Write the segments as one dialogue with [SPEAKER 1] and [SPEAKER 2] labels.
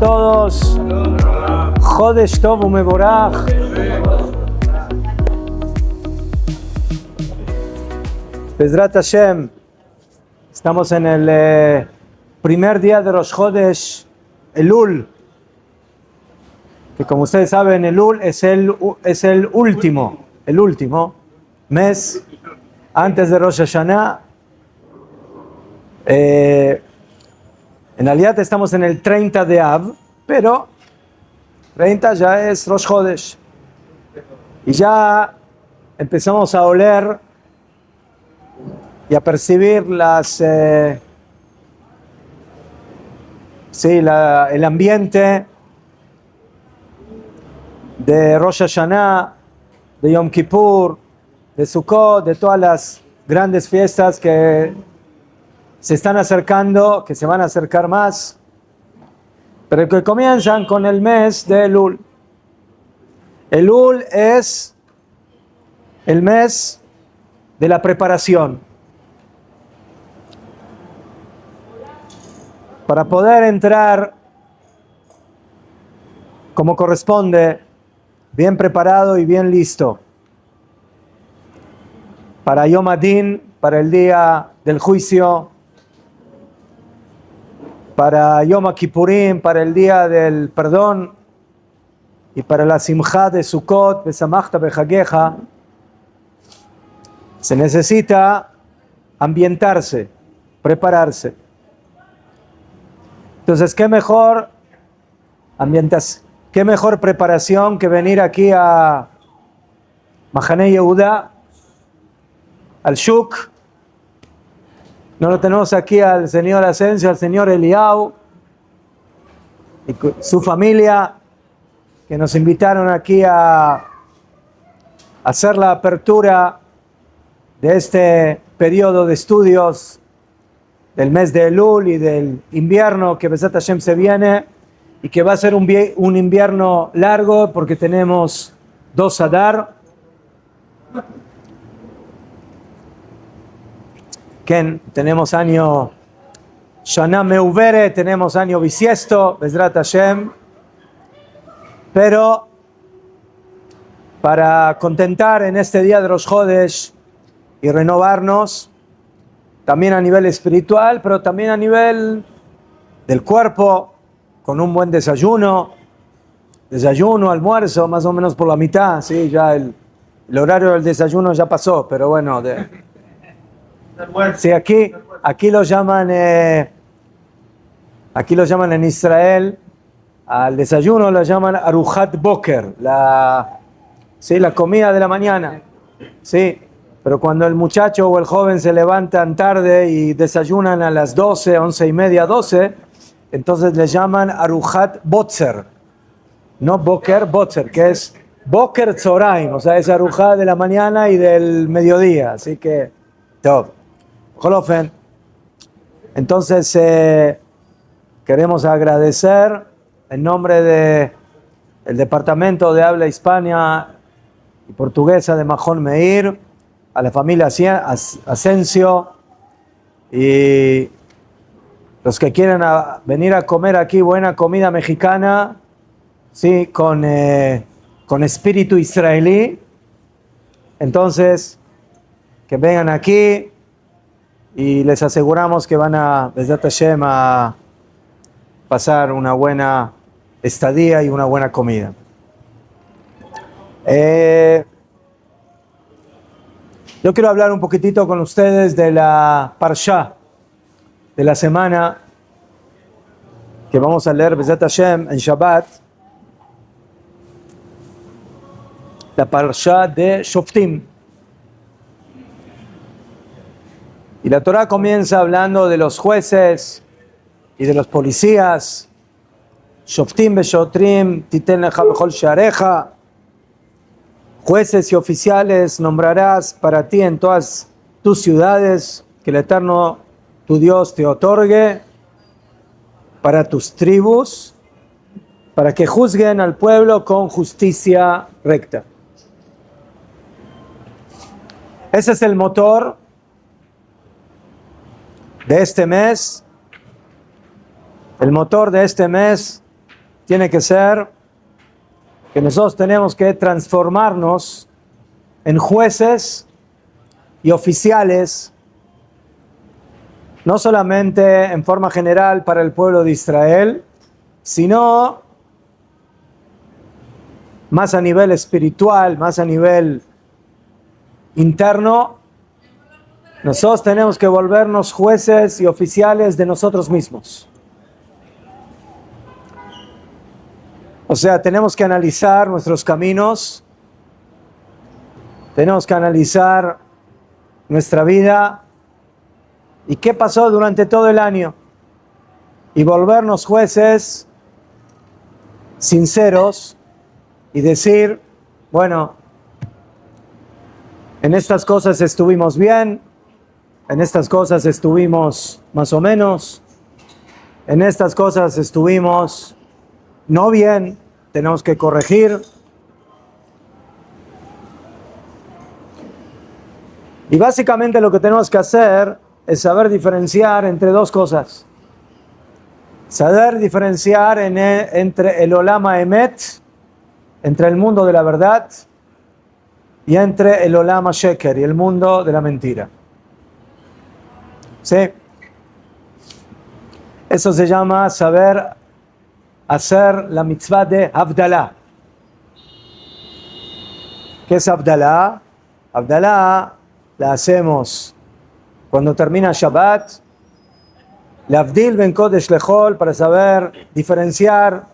[SPEAKER 1] todos. Chodesh Tov umevorach. Bezrat Hashem. Estamos en el primer día de Rosh Chodesh, Elul. Que como ustedes saben, Elul es el último mes antes de Rosh Hashanah. En realidad estamos en el 30 de Av, pero 30 ya es Rosh Chodesh. Y ya empezamos a oler y a percibir el ambiente de Rosh Hashanah, de Yom Kippur, de Sukkot, de todas las grandes fiestas que se están acercando, que se van a acercar más, pero que comienzan con el mes de Elul. Elul es el mes de la preparación. Para poder entrar como corresponde, bien preparado y bien listo, para Yom Adin, para el día del juicio, para Yom Kippurim, para el día del perdón, y para la Simcha de Sukkot, Besamachta Bechageja, se necesita ambientarse, prepararse. Entonces, ¿qué mejor preparación que venir aquí a Mahane Yehuda, al Shuk? No lo tenemos aquí al señor Asensio, al señor Eliau y su familia, que nos invitaron aquí a hacer la apertura de este periodo de estudios del mes de Elul y del invierno que Bezat Hashem se viene, y que va a ser un invierno largo porque tenemos 2 Adar. Tenemos año Shana Meuvere, tenemos año bisiesto, Bezrat Hashem, pero para contentar en este día de Rosh Chodesh y renovarnos, también a nivel espiritual, pero también a nivel del cuerpo, con un buen desayuno, almuerzo, más o menos por la mitad, ¿sí? Ya el horario del desayuno ya pasó, pero bueno, sí, aquí lo llaman en Israel, al desayuno lo llaman Aruchat Boker, la comida de la mañana, sí. Pero cuando el muchacho o el joven se levantan tarde y desayunan a las 12, 11:30, 12, entonces le llaman Aruchat Botzer, no Boker, Botzer, que es Boker Tzoraim, o sea, es Aruchat de la mañana y del mediodía, así que top. Jolofen. Entonces queremos agradecer en nombre del Departamento de Habla Hispana y Portuguesa de Mahon Meir a la familia Asensio y los que quieran venir a comer aquí buena comida mexicana, sí, con espíritu israelí, entonces que vengan aquí. Y les aseguramos que van a, Bezrat Hashem, a pasar una buena estadía y una buena comida. Yo quiero hablar un poquitito con ustedes de la Parsha de la semana que vamos a leer, Bezrat Hashem, en Shabbat. La Parsha de Shoftim. Y la Torá comienza hablando de los jueces y de los policías. Shoftim beshotrim titen lecha bechol shearecha. Jueces y oficiales nombrarás para ti en todas tus ciudades, que el Eterno, tu Dios, te otorgue, para tus tribus, para que juzguen al pueblo con justicia recta. Ese es el motor de este mes. El motor de este mes tiene que ser que nosotros tenemos que transformarnos en jueces y oficiales, no solamente en forma general para el pueblo de Israel, sino más a nivel espiritual, más a nivel interno. Nosotros tenemos que volvernos jueces y oficiales de nosotros mismos. O sea, tenemos que analizar nuestros caminos, tenemos que analizar nuestra vida y qué pasó durante todo el año y volvernos jueces sinceros y decir, bueno, en estas cosas estuvimos bien, en estas cosas estuvimos más o menos, en estas cosas estuvimos no bien, tenemos que corregir. Y básicamente lo que tenemos que hacer es saber diferenciar entre dos cosas. Saber diferenciar entre el Olam HaEmet, entre el mundo de la verdad, y entre el Olam HaSheker y el mundo de la mentira. ¿Sí? Eso se llama saber hacer la mitzvah de Havdalah. ¿Qué es Havdalah? Havdalah la hacemos cuando termina Shabbat, L'Avdil ben Kodesh Lechol, para saber diferenciar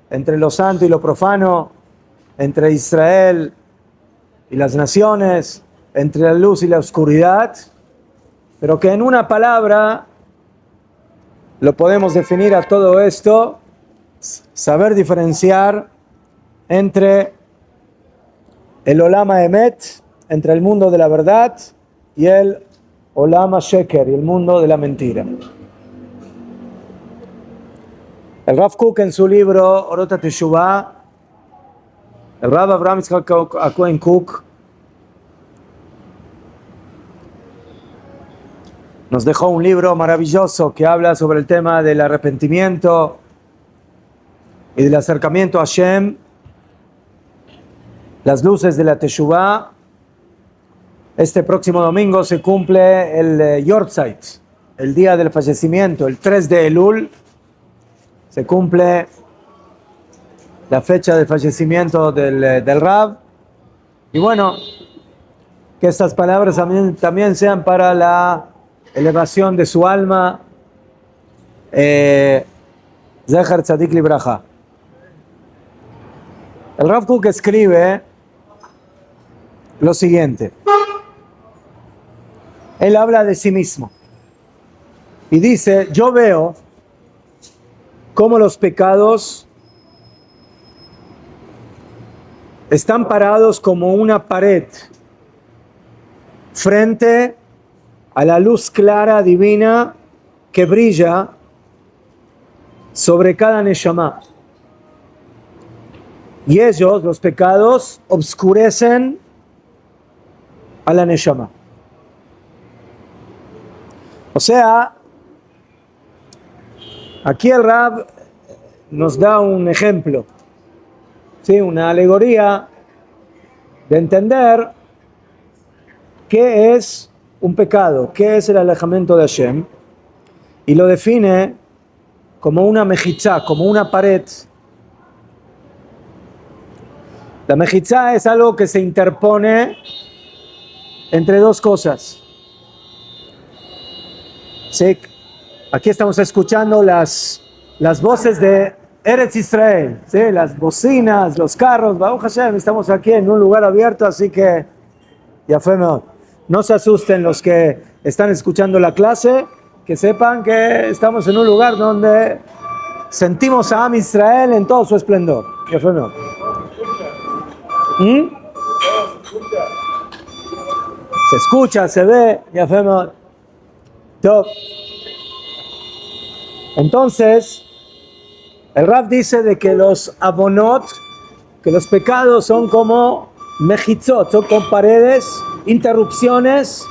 [SPEAKER 1] entre lo santo y lo profano, entre Israel y las naciones, entre la luz y la oscuridad, pero que en una palabra lo podemos definir a todo esto, saber diferenciar entre el Olam HaEmet, entre el mundo de la verdad, y el Olam HaSheker, y el mundo de la mentira. El Rav Kook en su libro Orot HaTeshuvah, el Rav Avraham Yitzchak HaKohen Kook, nos dejó un libro maravilloso que habla sobre el tema del arrepentimiento y del acercamiento a Hashem, las luces de la Teshuvah. Este próximo domingo se cumple el Yortzeit, el día del fallecimiento, el 3 de Elul, se cumple la fecha del fallecimiento del Rav. Y bueno, que estas palabras también sean para la elevación de su alma. Zecher Tzadik Libraja. El Rav Kook escribe lo siguiente. Él habla de sí mismo y dice, yo veo cómo los pecados están parados como una pared frente a la luz clara divina que brilla sobre cada neshama. Y ellos, los pecados, obscurecen a la neshama. O sea, aquí el Rab nos da un ejemplo, ¿sí? Una alegoría de entender qué es un pecado, qué es el alejamiento de Hashem, y lo define como una mejitzá, como una pared. La mejitzá es algo que se interpone entre dos cosas. ¿Sí? Aquí estamos escuchando las voces de Eretz Israel, ¿sí? Las bocinas, los carros, Baruch Hashem, estamos aquí en un lugar abierto, así que ya fue mejor. No se asusten los que están escuchando la clase, que sepan que estamos en un lugar donde sentimos a Am Israel en todo su esplendor. Ya fue mejor. Se escucha, se ve, ya fue mejor. Entonces, el Rav dice de que los abonot, que los pecados son como mejitzot, son como paredes, interrupciones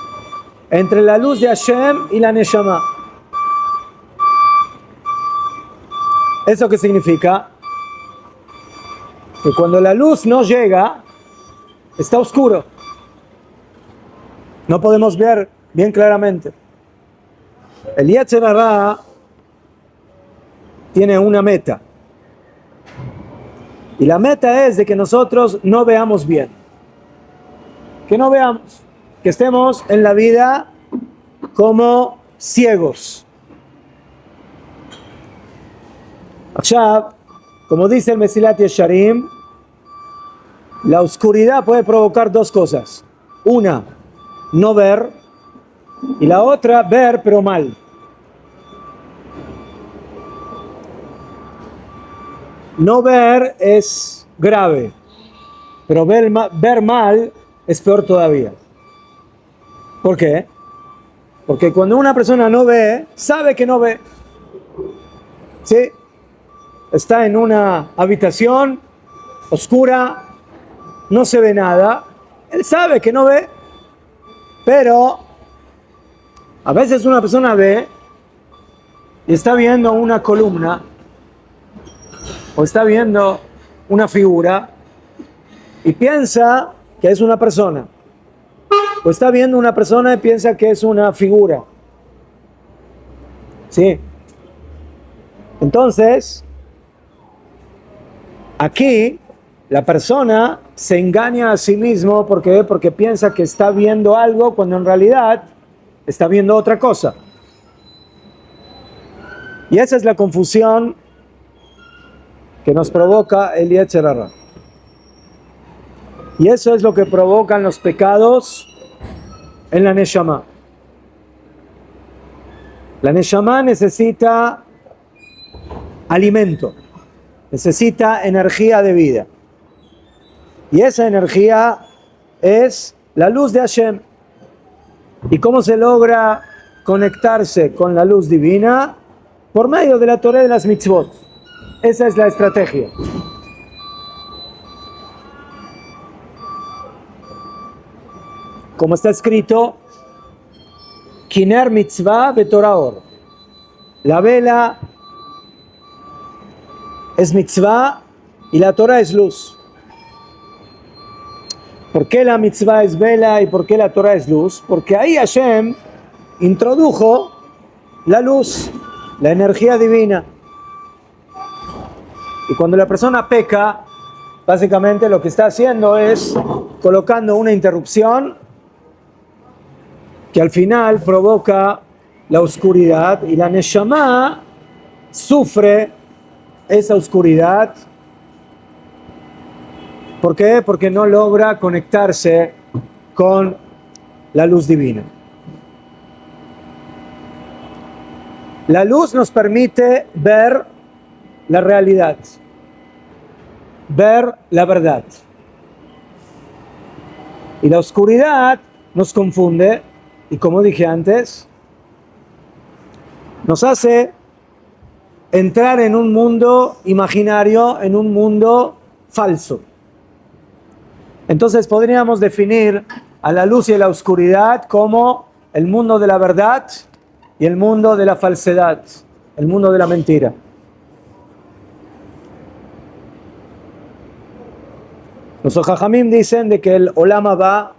[SPEAKER 1] entre la luz de Hashem y la Neshama. ¿Eso qué significa? que cuando la luz no llega, está oscuro. No podemos ver bien claramente. El Yetzer Hara tiene una meta. Y la meta es de que nosotros no veamos bien. Que no veamos. Que estemos en la vida como ciegos. Ahora, como dice el Mesilat Yesharim, la oscuridad puede provocar dos cosas. Una, no ver, y la otra, ver pero mal. No ver es grave, pero ver mal es peor todavía. ¿Por qué? Porque cuando una persona no ve, sabe que no ve. ¿Sí? Está en una habitación oscura, no se ve nada, él sabe que no ve, pero a veces una persona ve y está viendo una columna o está viendo una figura y piensa que es una persona, o está viendo una persona y piensa que es una figura. ¿Sí? Entonces, aquí la persona se engaña a sí mismo porque piensa que está viendo algo cuando en realidad está viendo otra cosa. Y esa es la confusión que nos provoca el Yetzer Hara. Y eso es lo que provocan los pecados en la Neshama. La Neshama necesita alimento, necesita energía de vida. Y esa energía es la luz de Hashem. ¿Y cómo se logra conectarse con la luz divina? Por medio de la Torah de las mitzvot. Esa es la estrategia. Como está escrito, Kiner mitzvah betorah or. La vela es mitzvah y la Torah es luz. ¿Por qué la mitzvah es vela y por qué la Torah es luz? Porque ahí Hashem introdujo la luz, la energía divina. Y cuando la persona peca, básicamente lo que está haciendo es colocando una interrupción que al final provoca la oscuridad, y la Neshama sufre esa oscuridad. ¿Por qué? Porque no logra conectarse con la luz divina. La luz nos permite ver la realidad, ver la verdad. Y la oscuridad nos confunde y, como dije antes, nos hace entrar en un mundo imaginario, en un mundo falso. Entonces podríamos definir a la luz y a la oscuridad como el mundo de la verdad y el mundo de la falsedad, el mundo de la mentira. Los Jajamim dicen de que el Olam Haba,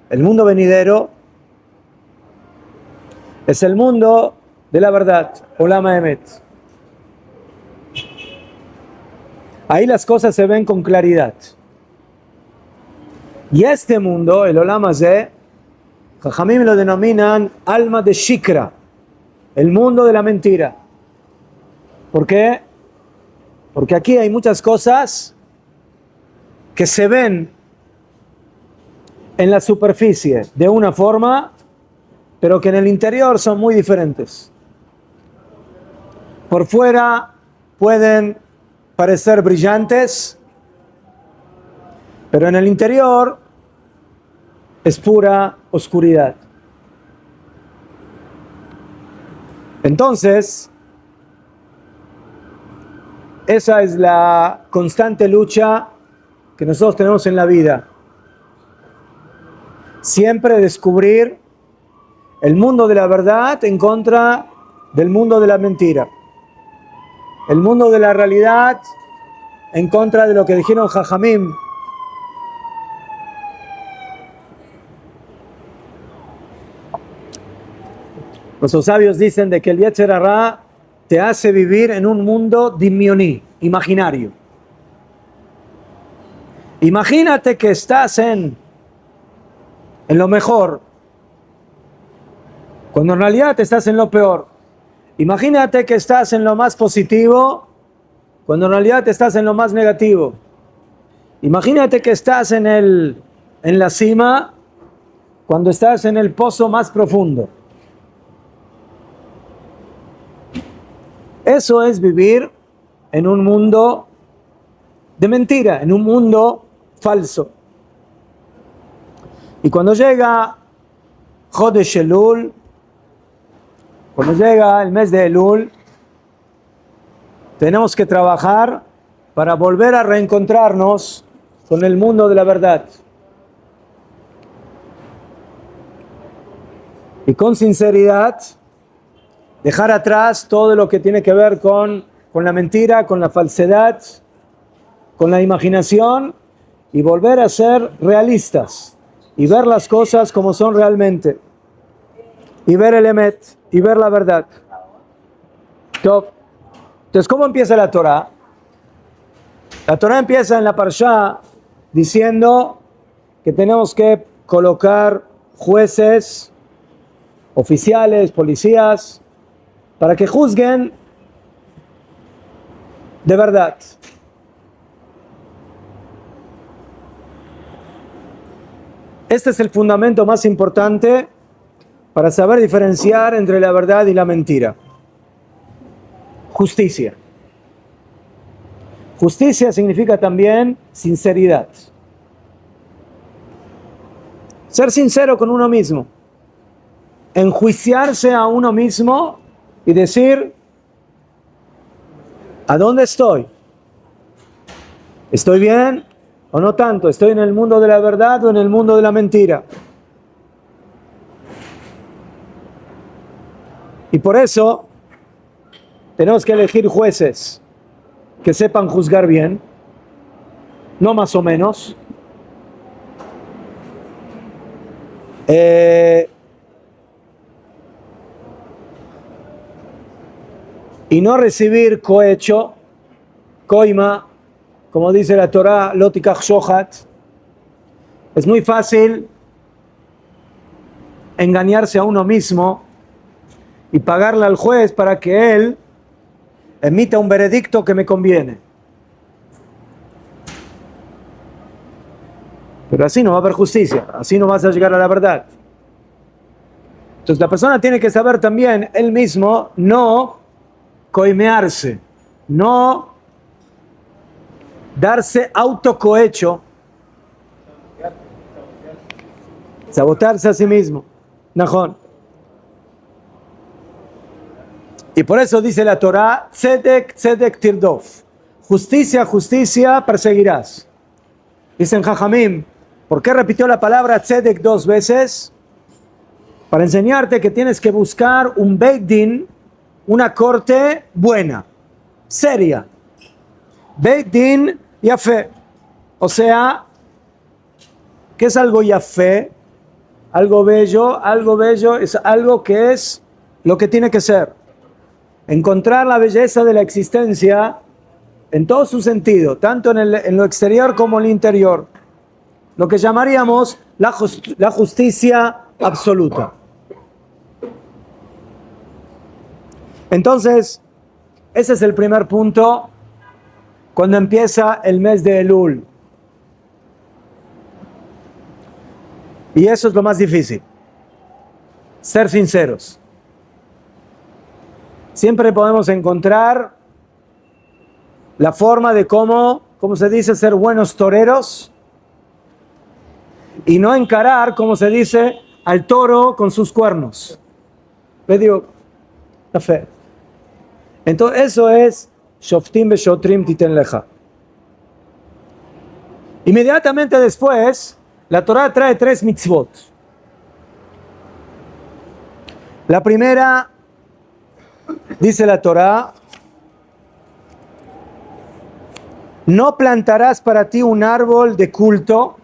[SPEAKER 1] el mundo venidero, es el mundo de la verdad, Olam Emet. Ahí las cosas se ven con claridad. Y este mundo, el Olam Hazeh, Jajamim lo denominan alma de Shikra, el mundo de la mentira. ¿Por qué? Porque aquí hay muchas cosas que se ven en la superficie de una forma, pero que en el interior son muy diferentes. Por fuera pueden parecer brillantes, pero en el interior es pura oscuridad. Entonces, esa es la constante lucha que nosotros tenemos en la vida. Siempre descubrir el mundo de la verdad en contra del mundo de la mentira. El mundo de la realidad en contra de lo que dijeron Jajamim. Los sabios dicen de que el Yetzer Hará te hace vivir en un mundo dimioní, imaginario. Imagínate que estás en lo mejor, cuando en realidad estás en lo peor. Imagínate que estás en lo más positivo, cuando en realidad estás en lo más negativo. Imagínate que estás en la cima, cuando estás en el pozo más profundo. Eso es vivir en un mundo de mentira, en un mundo falso. Y cuando llega Chodesh Elul, cuando llega el mes de Elul, tenemos que trabajar para volver a reencontrarnos con el mundo de la verdad. Y con sinceridad, dejar atrás todo lo que tiene que ver con la mentira, con la falsedad, con la imaginación, y volver a ser realistas y ver las cosas como son realmente, y ver el emet, y ver la verdad. Entonces, ¿cómo empieza la Torá? La Torá empieza en la Parshá diciendo que tenemos que colocar jueces, oficiales, policías, para que juzguen de verdad. Este es el fundamento más importante para saber diferenciar entre la verdad y la mentira. Justicia. Justicia significa también sinceridad. Ser sincero con uno mismo. Enjuiciarse a uno mismo y decir, ¿a dónde estoy? ¿Estoy bien o no tanto? ¿Estoy en el mundo de la verdad o en el mundo de la mentira? Y por eso tenemos que elegir jueces que sepan juzgar bien, no más o menos. Y no recibir cohecho, coima, como dice la Torá, lo tikach shohat. Es muy fácil engañarse a uno mismo y pagarle al juez para que él emita un veredicto que me conviene. Pero así no va a haber justicia, así no vas a llegar a la verdad. Entonces la persona tiene que saber también él mismo no coimearse, no darse autocohecho, sabotearse a sí mismo. Najón. Y por eso dice la Torá, tzedek, tzedek tirdof. Justicia, justicia perseguirás. Dicen Jajamim, ¿por qué repitió la palabra tzedek 2 veces? Para enseñarte que tienes que buscar un Beit Din, una corte buena, seria. Beit Din Yafé. O sea, ¿qué es algo Yafé? Algo bello es algo que es lo que tiene que ser. Encontrar la belleza de la existencia en todo su sentido, tanto en lo exterior como en lo interior. Lo que llamaríamos la justicia absoluta. Entonces, ese es el primer punto cuando empieza el mes de Elul. Y eso es lo más difícil. Ser sinceros. Siempre podemos encontrar la forma de cómo se dice, ser buenos toreros y no encarar, como se dice, al toro con sus cuernos. Le digo, la fe. Entonces eso es Shoftim Beshotrim Titen Leja. Inmediatamente después, la Torá trae 3 mitzvot. La primera, dice la Torá, No plantarás para ti un árbol de culto,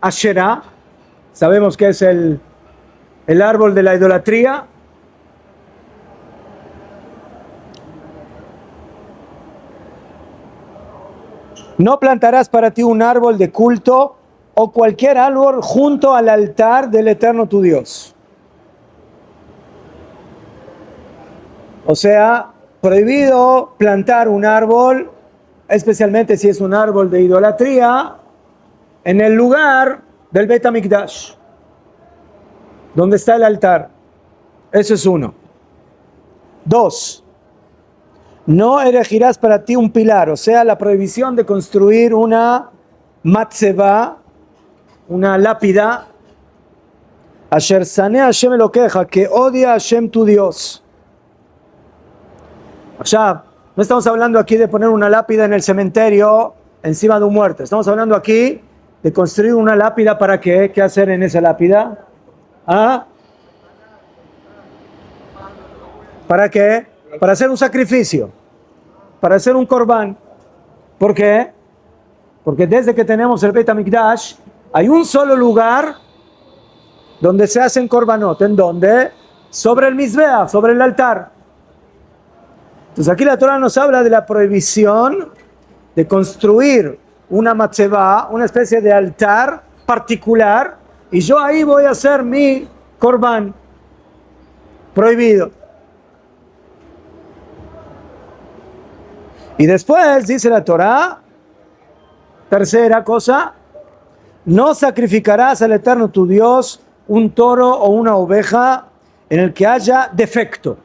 [SPEAKER 1] Asherá. Sabemos que es el árbol de la idolatría. No plantarás para ti un árbol de culto o cualquier árbol junto al altar del Eterno tu Dios. O sea, prohibido plantar un árbol, especialmente si es un árbol de idolatría, en el lugar del Bet HaMikdash, donde está el altar. Eso es uno. 2. No erigirás para ti un pilar, o sea, la prohibición de construir una matzeva, una lápida, Asher Saneh Hashem Elokeja, que odia a Hashem tu Dios. Ya, no estamos hablando aquí de poner una lápida en el cementerio encima de un muerto. Estamos hablando aquí de construir una lápida. ¿Para qué? ¿Qué hacer en esa lápida? ¿Ah? ¿Para qué? Para hacer un sacrificio, para hacer un corbán. ¿Por qué? Porque desde que tenemos el Bet HaMikdash hay un solo lugar donde se hacen korbanot. ¿En dónde? Sobre el Mizbeach, sobre el altar. Entonces aquí la Torah nos habla de la prohibición de construir una matzevá, una especie de altar particular, y yo ahí voy a hacer mi corbán. Prohibido. Y después dice la Torah, tercera cosa, no sacrificarás al Eterno tu Dios un toro o una oveja en el que haya defecto.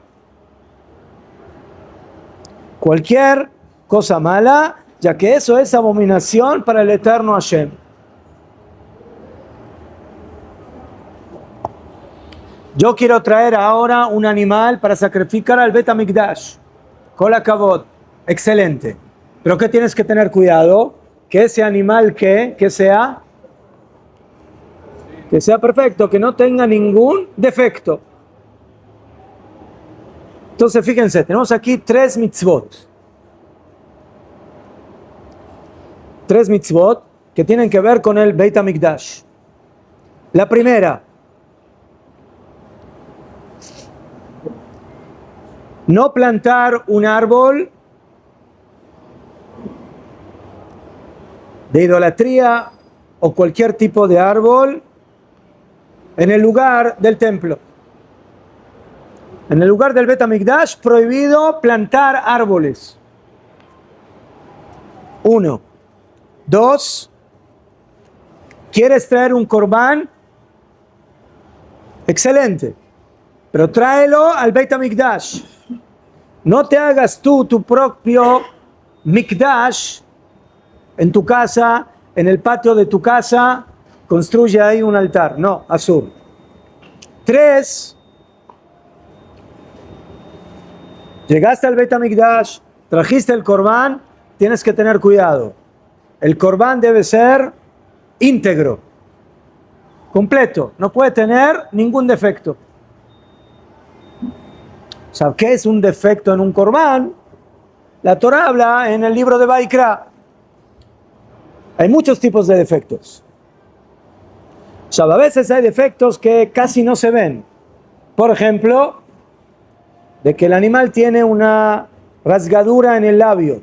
[SPEAKER 1] Cualquier cosa mala, ya que eso es abominación para el Eterno Hashem. Yo quiero traer ahora un animal para sacrificar al Bet HaMikdash. Kol hakavod. Excelente. Pero ¿qué tienes que tener cuidado? Que ese animal que sea perfecto, que no tenga ningún defecto. Entonces fíjense, tenemos aquí 3 mitzvot. 3 mitzvot que tienen que ver con el Beit HaMikdash. La primera, no plantar un árbol de idolatría o cualquier tipo de árbol en el lugar del templo. En el lugar del Bet HaMikdash, prohibido plantar árboles. 1. 2. ¿Quieres traer un corbán? Excelente. Pero tráelo al Bet HaMikdash. No te hagas tú tu propio Mikdash en tu casa, en el patio de tu casa, construye ahí un altar. No, asur. 3. Llegaste al Bet HaMikdash, trajiste el corbán, tienes que tener cuidado. El corbán debe ser íntegro, completo, no puede tener ningún defecto. O sea, ¿qué es un defecto en un corbán? La Torah habla en el libro de Vaikra. Hay muchos tipos de defectos. O sea, a veces hay defectos que casi no se ven. Por ejemplo, de que el animal tiene una rasgadura en el labio,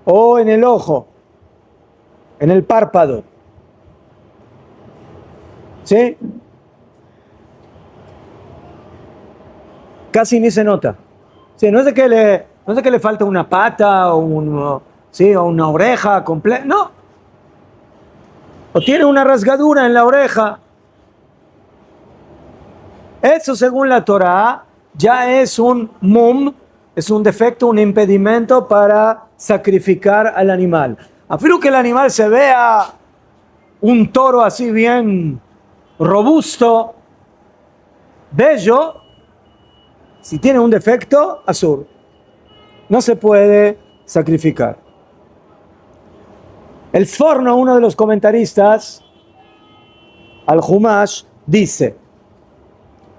[SPEAKER 1] o en el ojo, en el párpado. ¿Sí? Casi ni se nota. Sí, no es de que le falta una pata o una oreja completa, no. O tiene una rasgadura en la oreja. Eso, según la Torah, ya es un mum, es un defecto, un impedimento para sacrificar al animal. Afirmo que el animal se vea un toro así bien robusto, bello, si tiene un defecto, asur, no se puede sacrificar. El Sforno, uno de los comentaristas al Humash, dice: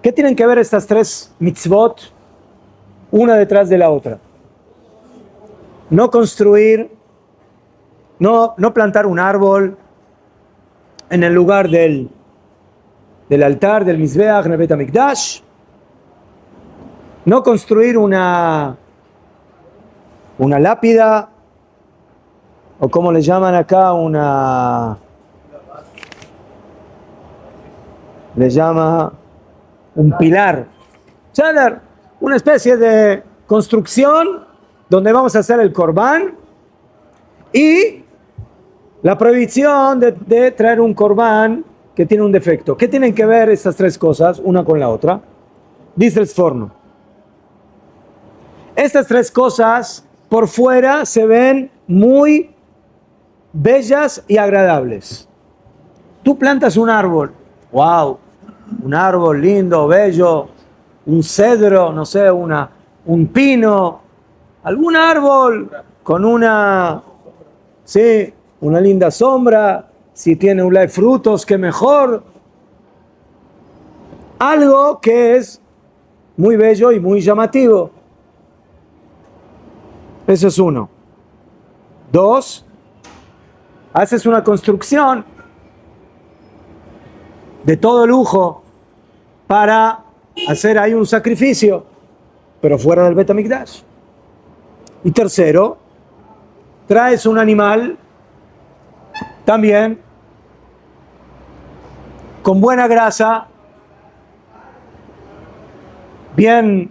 [SPEAKER 1] ¿qué tienen que ver estas 3 mitzvot una detrás de la otra? No construir No plantar un árbol en el lugar del altar, del Mizbeach, en el Bet HaMikdash. No construir una lápida, o como le llaman acá, le llama un pilar. Una especie de construcción donde vamos a hacer el corbán, y la prohibición de traer un corbán que tiene un defecto. ¿Qué tienen que ver estas tres cosas una con la otra? Dice el Sforno. Estas tres cosas por fuera se ven muy bellas y agradables. Tú plantas un árbol, wow, un árbol lindo, bello, un cedro, no sé, un pino, algún árbol con una linda sombra, si tiene frutos, que mejor. Algo que es muy bello y muy llamativo. Eso es uno. Dos, haces una construcción de todo lujo para hacer ahí un sacrificio, pero fuera del Bet HaMikdash. Y tercero, traes un animal también con buena grasa, bien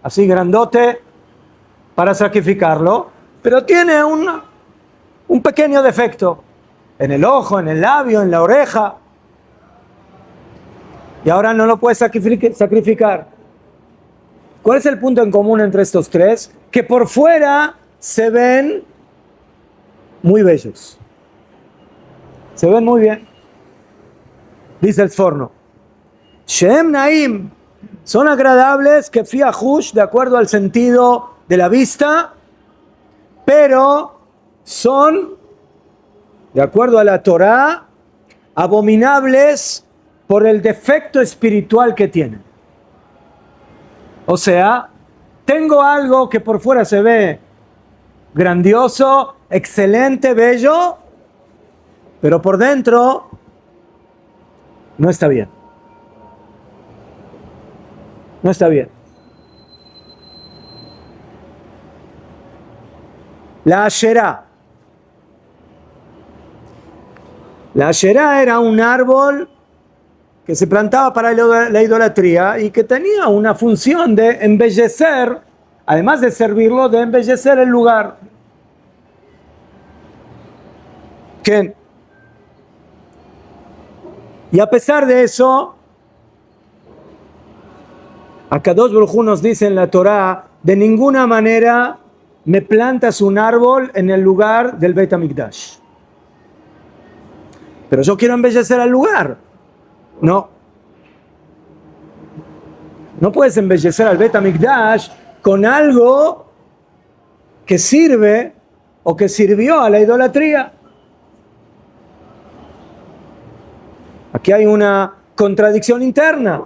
[SPEAKER 1] así grandote, para sacrificarlo, pero tiene un pequeño defecto en el ojo, en el labio, en la oreja, y ahora no lo puedes sacrificar. ¿Cuál es el punto en común entre estos tres? Que por fuera se ven muy bellos, se ven muy bien. Dice el Sforno, Shem Naim, son agradables, que fi ahush, de acuerdo al sentido de la vista, pero son, de acuerdo a la Torá, abominables por el defecto espiritual que tienen. O sea, tengo algo que por fuera se ve grandioso, excelente, bello, pero por dentro no está bien. No está bien. La Asherá. La Asherá era un árbol que se plantaba para la idolatría y que tenía una función de embellecer, además de servirlo, de embellecer el lugar. Y a pesar de eso, Akadosh Baruj Hu nos dice en la Torá, de ninguna manera me plantas un árbol en el lugar del Bet HaMikdash. Pero yo quiero embellecer el lugar. No. No puedes embellecer al Bet HaMikdash con algo que sirve o que sirvió a la idolatría. Aquí hay una contradicción interna.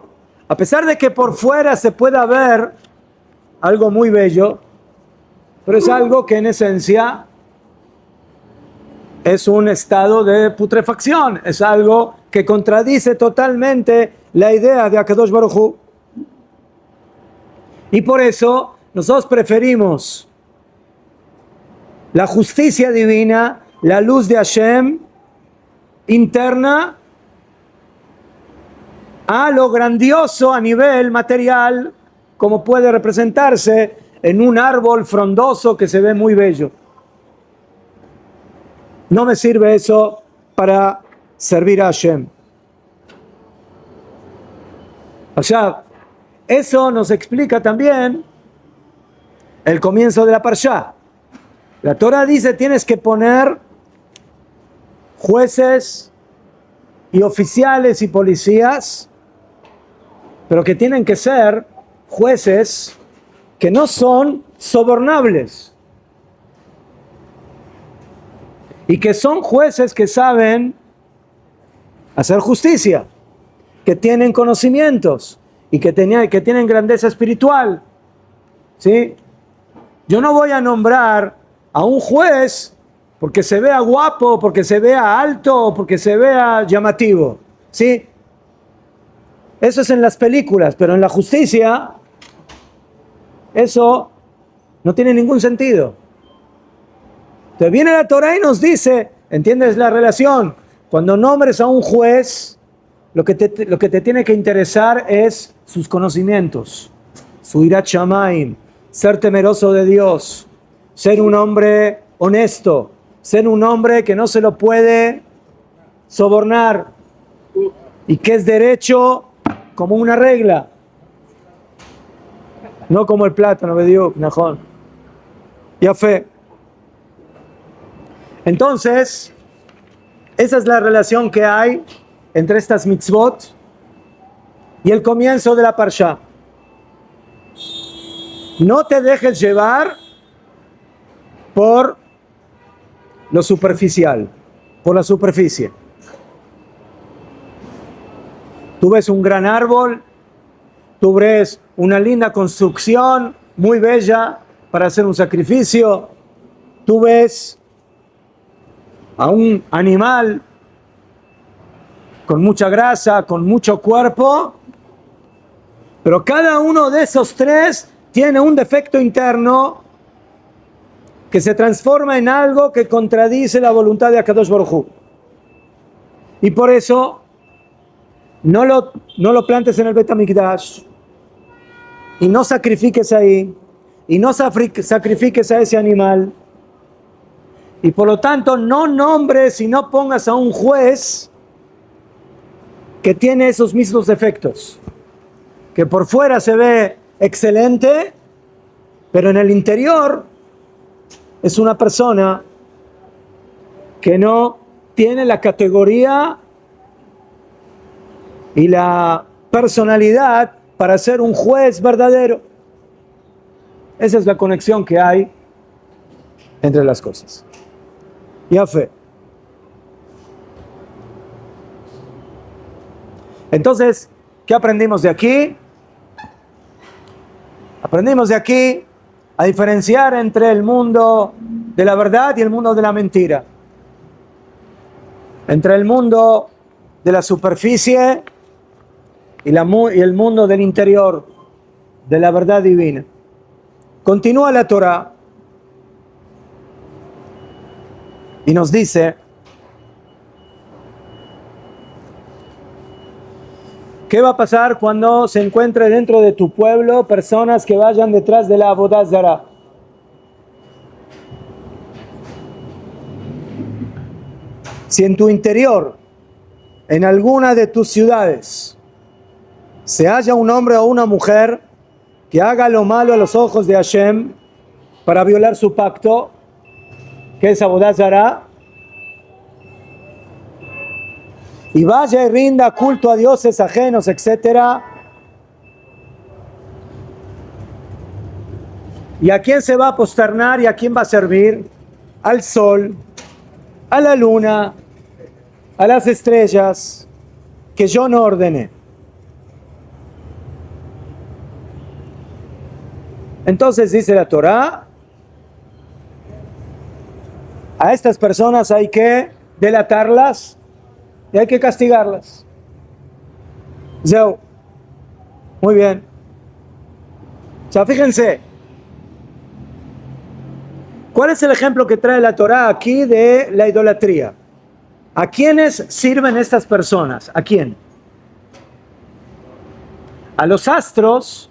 [SPEAKER 1] A pesar de que por fuera se pueda ver algo muy bello, pero es algo que en esencia es un estado de putrefacción, es algo que contradice totalmente la idea de Akadosh Baruj Hu. Y por eso nosotros preferimos la justicia divina, la luz de Hashem interna, a lo grandioso a nivel material, como puede representarse en un árbol frondoso que se ve muy bello. No me sirve eso para servir a Hashem. O sea, eso nos explica también el comienzo de la Parshá. La Torah dice, tienes que poner jueces y oficiales y policías, pero que tienen que ser jueces que no son sobornables y que son jueces que saben hacer justicia, que tienen conocimientos y que tienen grandeza espiritual. ¿Sí? Yo no voy a nombrar a un juez porque se vea guapo, porque se vea alto, porque se vea llamativo, ¿sí? Eso es en las películas, pero en la justicia eso no tiene ningún sentido. Entonces viene la Torah y nos dice, ¿entiendes la relación? Cuando nombres a un juez, lo que te tiene que interesar es sus conocimientos, su irat shamayim, ser temeroso de Dios, ser un hombre honesto, ser un hombre que no se lo puede sobornar y que es derecho como una regla, no como el plátano, Bediuk, Najón. Ya fe. Entonces, esa es la relación que hay entre estas mitzvot y el comienzo de la parsha. No te dejes llevar por lo superficial, por la superficie. Tú ves un gran árbol, tú ves una linda construcción, muy bella, para hacer un sacrificio. Tú ves a un animal con mucha grasa, con mucho cuerpo, pero cada uno de esos tres tiene un defecto interno que se transforma en algo que contradice la voluntad de Akadosh Baruj Hu. Y por eso no lo plantes en el Bet HaMikdash y no sacrifiques ahí y no sacrifiques a ese animal, y por lo tanto no nombres y no pongas a un juez que tiene esos mismos defectos, que por fuera se ve excelente, pero en el interior es una persona que no tiene la categoría y la personalidad para ser un juez verdadero. Esa es la conexión que hay entre las cosas. Ya fe. Entonces, ¿qué aprendimos de aquí? Aprendimos de aquí a diferenciar entre el mundo de la verdad y el mundo de la mentira. Entre el mundo de la superficie y el mundo del interior, de la verdad divina. Continúa la Torah y nos dice ¿qué va a pasar cuando se encuentre dentro de tu pueblo personas que vayan detrás de la Avodah Zará? Si en tu interior, en alguna de tus ciudades, se halla un hombre o una mujer que haga lo malo a los ojos de Hashem para violar su pacto, que es Avodah Zará, y vaya y rinda culto a dioses ajenos, etc. ¿Y a quién se va a posternar y a quién va a servir? Al sol, a la luna, a las estrellas que yo no ordené. Entonces dice la Torá, a estas personas hay que delatarlas y hay que castigarlas. Zeu. Muy bien. O sea, fíjense, ¿cuál es el ejemplo que trae la Torá aquí de la idolatría? ¿A quiénes sirven estas personas? ¿A quién? A los astros,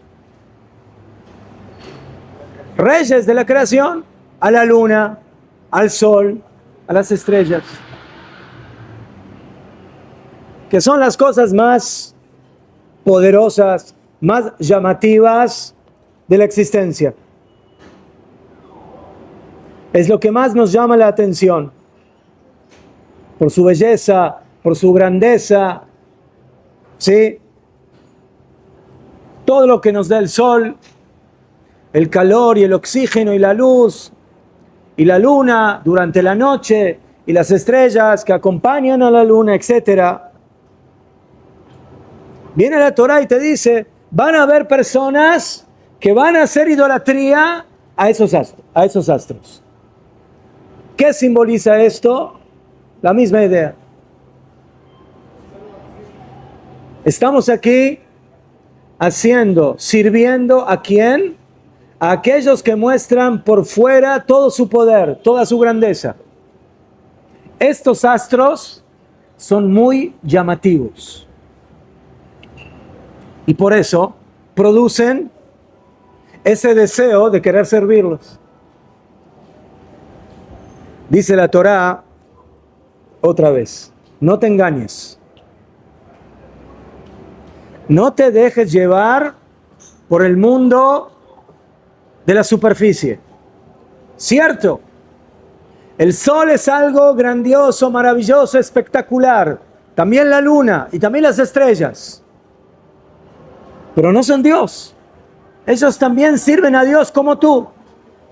[SPEAKER 1] reyes de la creación, a la luna, al sol, a las estrellas, que son las cosas más poderosas, más llamativas de la existencia. Es lo que más nos llama la atención, por su belleza, por su grandeza, ¿sí? Todo lo que nos da el sol, el calor y el oxígeno y la luz, y la luna durante la noche, y las estrellas que acompañan a la luna, etc. Viene la Torá y te dice, van a haber personas que van a hacer idolatría a esos astros. ¿Qué simboliza esto? La misma idea. Estamos aquí sirviendo ¿a quién? A aquellos que muestran por fuera todo su poder, toda su grandeza. Estos astros son muy llamativos y por eso producen ese deseo de querer servirlos. Dice la Torá otra vez, no te engañes, no te dejes llevar por el mundo de la superficie. Cierto, el sol es algo grandioso, maravilloso, espectacular, también la luna y también las estrellas, pero no son Dios. Ellos también sirven a Dios como tú.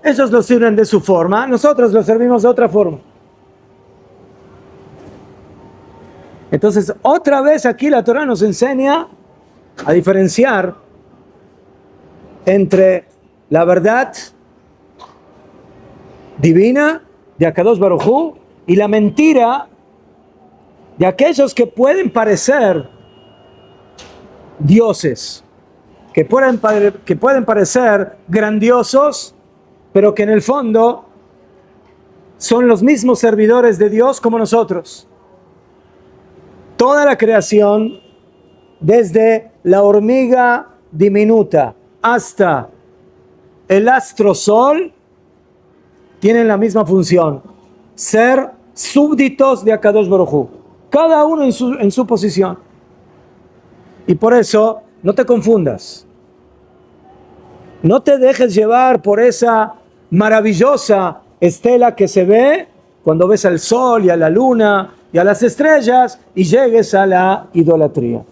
[SPEAKER 1] Ellos lo sirven de su forma, nosotros lo servimos de otra forma. Entonces, otra vez aquí la Torá nos enseña a diferenciar entre la verdad divina de Akadosh Baruj Hu y la mentira de aquellos que pueden parecer dioses, que pueden parecer grandiosos, pero que en el fondo son los mismos servidores de Dios como nosotros. Toda la creación, desde la hormiga diminuta hasta el astro sol, tienen la misma función: ser súbditos de Akadosh Baruj Hu, cada uno en su posición. Y por eso no te confundas, no te dejes llevar por esa maravillosa estela que se ve cuando ves al sol y a la luna y a las estrellas y llegues a la idolatría.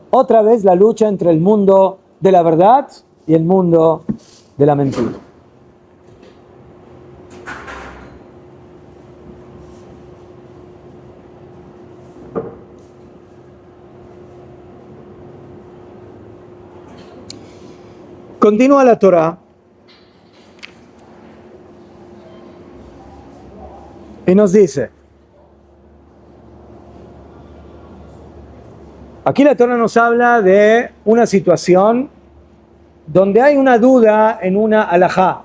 [SPEAKER 1] Otra vez la lucha entre el mundo de la verdad y el mundo de la mentira. Continúa la Torá y nos dice, aquí la Torá nos habla de una situación donde hay una duda en una alajá,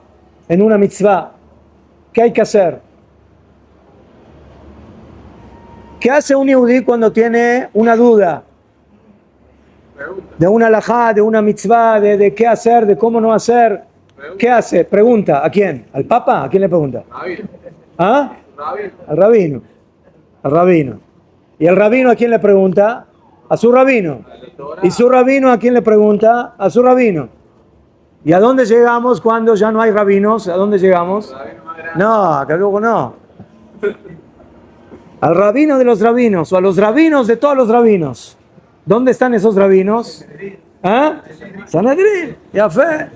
[SPEAKER 1] en una mitzvah. ¿Qué hay que hacer? ¿Qué hace un yehudí cuando tiene una duda? De una alajá, de una mitzvah, de qué hacer, de cómo no hacer. ¿Qué hace? Pregunta. ¿A quién? ¿Al papa? ¿A quién le pregunta? ¿Ah? Al rabino. Al rabino. ¿Y el rabino a quién le pregunta? A su rabino. ¿Y su rabino a quién le pregunta? A su rabino. ¿Y a dónde llegamos cuando ya no hay rabinos? ¿A dónde llegamos? No, acá luego no. Al rabino de los rabinos, o a los rabinos de todos los rabinos. ¿Dónde están esos rabinos? ¿Ah? Sanedrín, ya fe.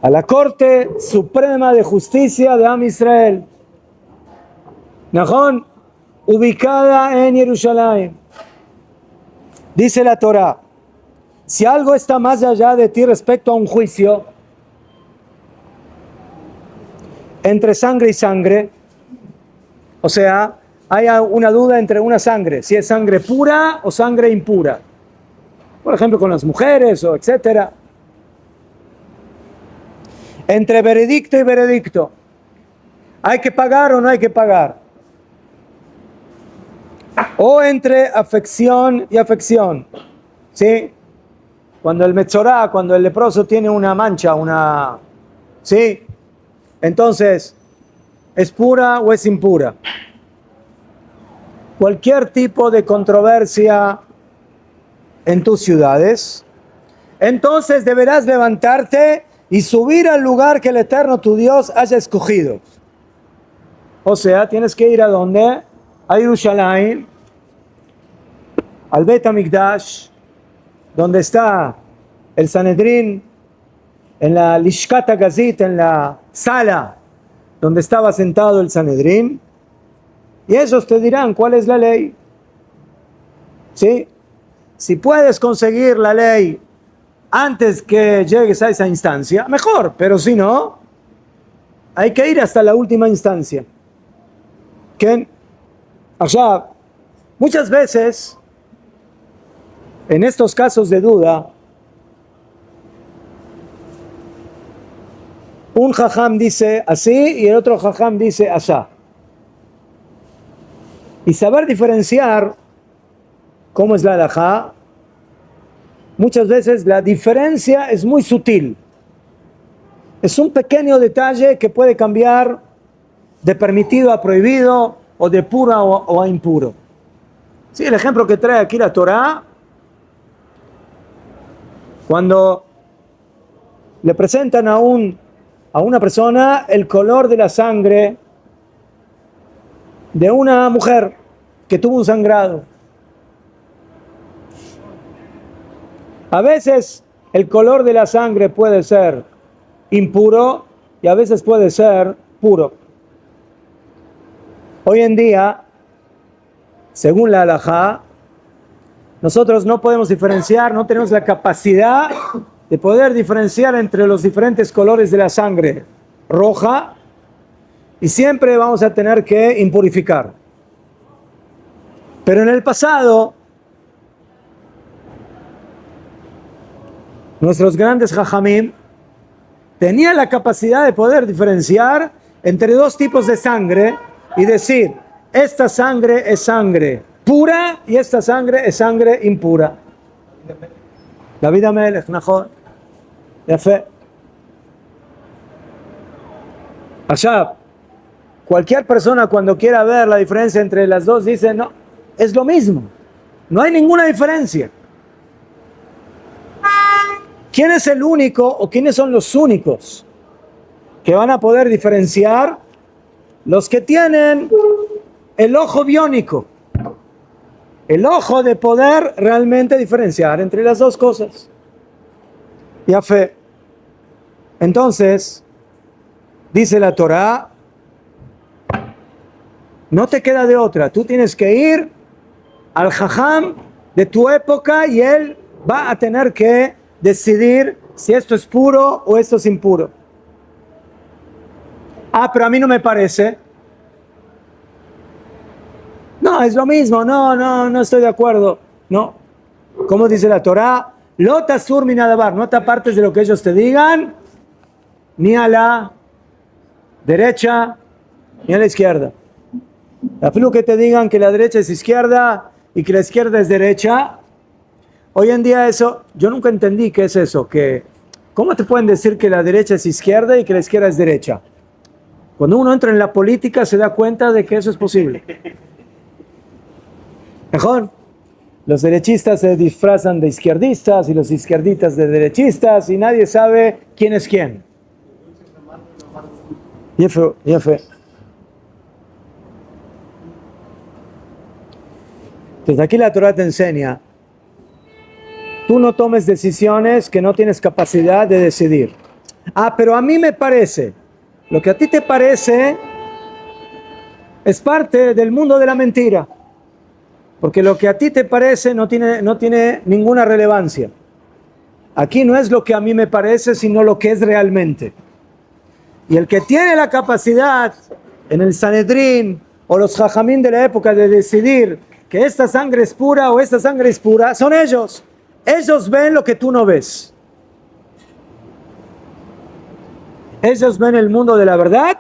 [SPEAKER 1] A la Corte Suprema de Justicia de Am Israel. Najón, ubicada en Jerusalén. Dice la Torá, si algo está más allá de ti respecto a un juicio entre sangre y sangre, o sea, hay una duda entre una sangre, si es sangre pura o sangre impura. Por ejemplo, con las mujeres o etcétera. Entre veredicto y veredicto. ¿Hay que pagar o no hay que pagar? O entre afección y afección. ¿Sí? Cuando el metzorá, cuando el leproso tiene una mancha, ¿sí? Entonces, ¿es pura o es impura? Cualquier tipo de controversia en tus ciudades, entonces deberás levantarte y subir al lugar que el Eterno tu Dios haya escogido. O sea, tienes que ir ¿a dónde? A Jerusalén, al Bet HaMikdash, donde está el Sanedrín, en la Lishkat HaGazit, en la sala donde estaba sentado el Sanedrín, y ellos te dirán cuál es la ley. ¿Sí? Si puedes conseguir la ley antes que llegues a esa instancia, mejor, pero si no, hay que ir hasta la última instancia. ¿Qué? Allá, muchas veces, en estos casos de duda, un jajam dice así y el otro jajam dice allá. Y saber diferenciar cómo es la halajá, muchas veces la diferencia es muy sutil. Es un pequeño detalle que puede cambiar de permitido a prohibido o de puro o a impuro. Sí, el ejemplo que trae aquí la Torá, cuando le presentan a una persona el color de la sangre de una mujer que tuvo un sangrado. A veces el color de la sangre puede ser impuro y a veces puede ser puro. Hoy en día, según la halajá, nosotros no podemos diferenciar, no tenemos la capacidad de poder diferenciar entre los diferentes colores de la sangre roja, y siempre vamos a tener que impurificar. Pero en el pasado, nuestros grandes jajamim tenían la capacidad de poder diferenciar entre dos tipos de sangre y decir, esta sangre es sangre pura y esta sangre es sangre impura. David Amelech, Nahor, Yafe. Allá, cualquier persona cuando quiera ver la diferencia entre las dos dice, no, es lo mismo, no hay ninguna diferencia. ¿Quién es el único o quiénes son los únicos que van a poder diferenciar? Los que tienen el ojo biónico, el ojo de poder realmente diferenciar entre las dos cosas. Ya fe. Entonces, dice la Torá, no te queda de otra, tú tienes que ir al jajam de tu época y él va a tener que decidir si esto es puro o esto es impuro. Ah, pero a mí no me parece. No, es lo mismo, no estoy de acuerdo. No, como dice la Torá, lo tasur min adabar, no te apartes de lo que ellos te digan, ni a la derecha, ni a la izquierda. La flu que te digan que la derecha es izquierda y que la izquierda es derecha. Hoy en día eso, yo nunca entendí qué es eso, que ¿cómo te pueden decir que la derecha es izquierda y que la izquierda es derecha? Cuando uno entra en la política se da cuenta de que eso es posible. Mejor, los derechistas se disfrazan de izquierdistas y los izquierdistas de derechistas y nadie sabe quién es quién. Jefe. Entonces aquí la Torá te enseña, tú no tomes decisiones que no tienes capacidad de decidir. Ah, pero a mí me parece, lo que a ti te parece es parte del mundo de la mentira. Porque lo que a ti te parece no tiene ninguna relevancia. Aquí no es lo que a mí me parece, sino lo que es realmente. Y el que tiene la capacidad en el Sanedrín o los jajamín de la época de decidir que esta sangre es pura o esta sangre es pura, son ellos. Ellos ven lo que tú no ves. Ellos ven el mundo de la verdad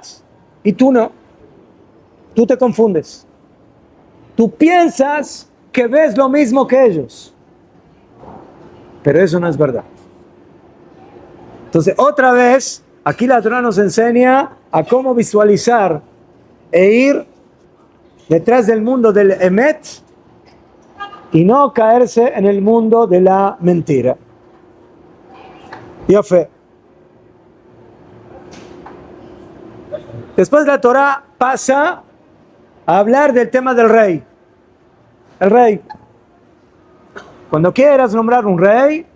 [SPEAKER 1] y tú no. Tú te confundes. Tú piensas que ves lo mismo que ellos, pero eso no es verdad. Entonces, otra vez, aquí la Torá nos enseña a cómo visualizar e ir detrás del mundo del Emet y no caerse en el mundo de la mentira. Yo fe. Después la Torá pasa a hablar del tema del rey. El rey. Cuando quieras nombrar un rey,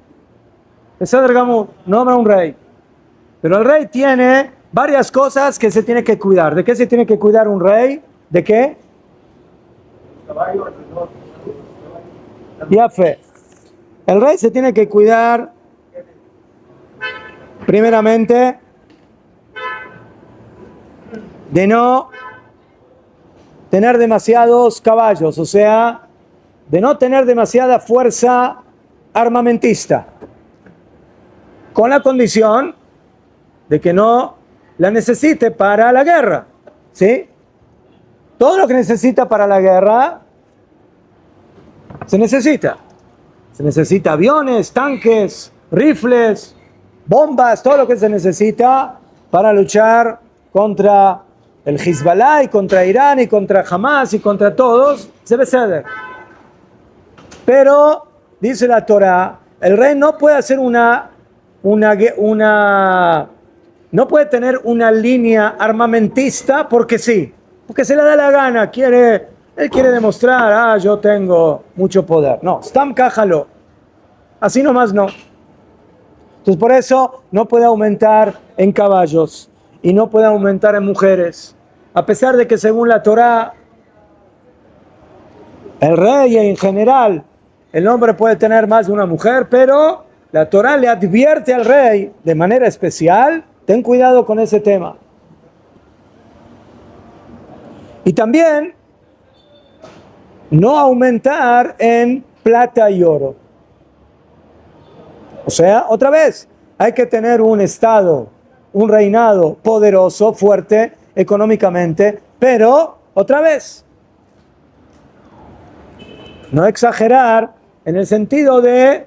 [SPEAKER 1] nombra un rey. Pero el rey tiene varias cosas que se tiene que cuidar. ¿De qué se tiene que cuidar un rey? ¿De qué? Ya fe. El rey se tiene que cuidar primeramente de no tener demasiados caballos, o sea, de no tener demasiada fuerza armamentista, con la condición de que no la necesite para la guerra, ¿sí? Todo lo que necesita para la guerra se necesita. Se necesita aviones, tanques, rifles, bombas, todo lo que se necesita para luchar contra el Hezbollah y contra Irán y contra Hamas y contra todos, se ve ceder. Pero, dice la Torá, el rey no puede hacer no puede tener una línea armamentista porque sí, porque se le da la gana, él quiere demostrar, yo tengo mucho poder. No, Stam Cájalo, así nomás no. Entonces por eso no puede aumentar en caballos y no puede aumentar en mujeres, a pesar de que según la Torá, el rey en general, el hombre puede tener más de una mujer, pero la Torá le advierte al rey de manera especial, ten cuidado con ese tema. Y también no aumentar en plata y oro. O sea, otra vez, hay que tener un estado, un reinado poderoso, fuerte económicamente, pero otra vez, no exagerar en el sentido de